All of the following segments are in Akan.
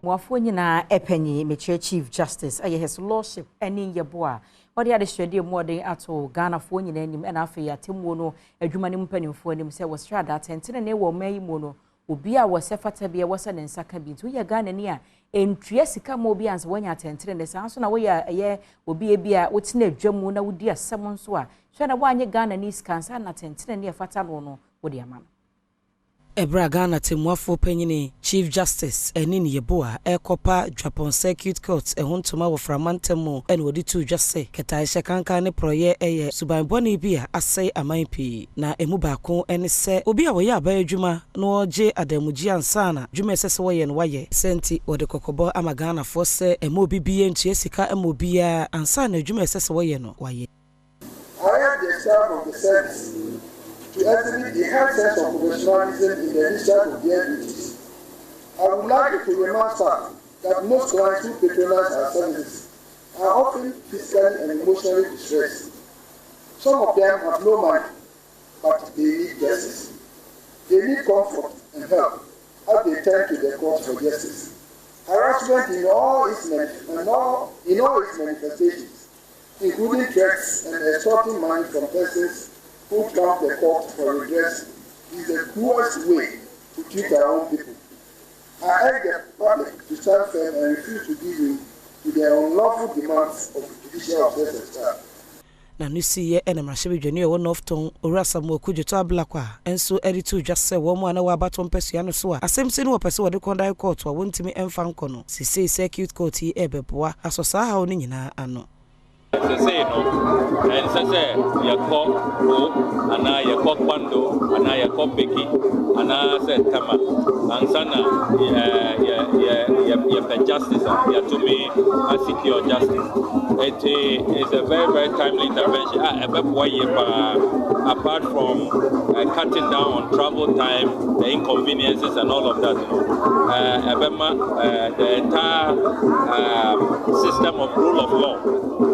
Mwafo nyina epenyi meche Chief Justice aye his lordship eni yeboa odi ade hwede modern ato Ghana fo nyina anim ena afi atemu no adwuma ne mpanimfo anim se wo strada tentene ne wo mayi mu no obi a wo sefata bia wo se ne nsaka bi nto ye Ghana ni a entue sika mo obi anse wonya tentene ne sanso na wo ye obi e bia wotina adwamu na wodi asem nso a hwe na wo anye Ghana ni sika ansa na tentene ne fata no wodi ama Ebra Ghana temwafo panyini Chief Justice Enini Yeboa Ekopa Japan Circuit Court ehontoma wo framantemo ene wodi tu dwase ketaishe kanka ne proye eye subanboni bia asai amanpi na emu baako ene se obi a wo ya aba adwuma na oje adamuji ansana dwuma esese wo ye no waye senti wode kokobo ama Ghana fo se emu bibie ntua sika emu bia ansana dwuma esese wo ye no waye I am the staff of the service to exhibit the high sense of professionalism in the discharge of their duties. I would like to remind staff that most clients who patronize our services are often physically and emotionally distressed. Some of them have no money, but they need justice. They need comfort and help as they turn to the court for justice. Harassment in all its manifestations, including threats and extorting money from persons who come to the court for redress, is the cruelest way to treat our own people. I urge the public to stand firm and refuse to give in to their unlawful demands of judicial officers and staff. Na nusi ye ene mrashebi dwani e won ofton orasa mo kujeto ablakwa enso editu dwase wo mo ana wa baton pesua no so a asemse no opese wode kondai court wa wontimi emfa nko no sisi circuit court yi ebeboa asosa ha oni nyina ano say no and say ya ko ana ya ko kwando ana ya ko beki ana say tama ansana ya justice ya to me secure justice. It is a very timely intervention apart from cutting down on travel time, the inconveniences and all of that, the entire system of rule of law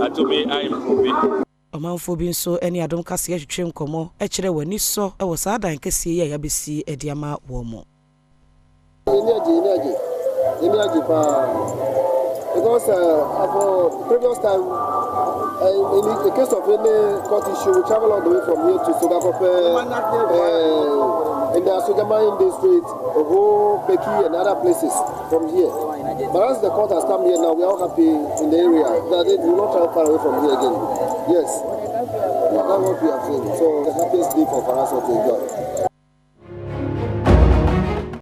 to me I improve. Omanfo bi nso eni Adom Kasee hwetwe nkomo e kire wani so e wo saa dan kese ya besi ediama wo mo Energy because for previous time in the case of any court issue we travel all the way from here to Sogakope in the Sogamain district, Ogo, Peki and other places from here. But as the court has come here now, we are all happy in the area that they will not travel far away from here again. Yes, that's what we are saying. So the happiest day for us to enjoy.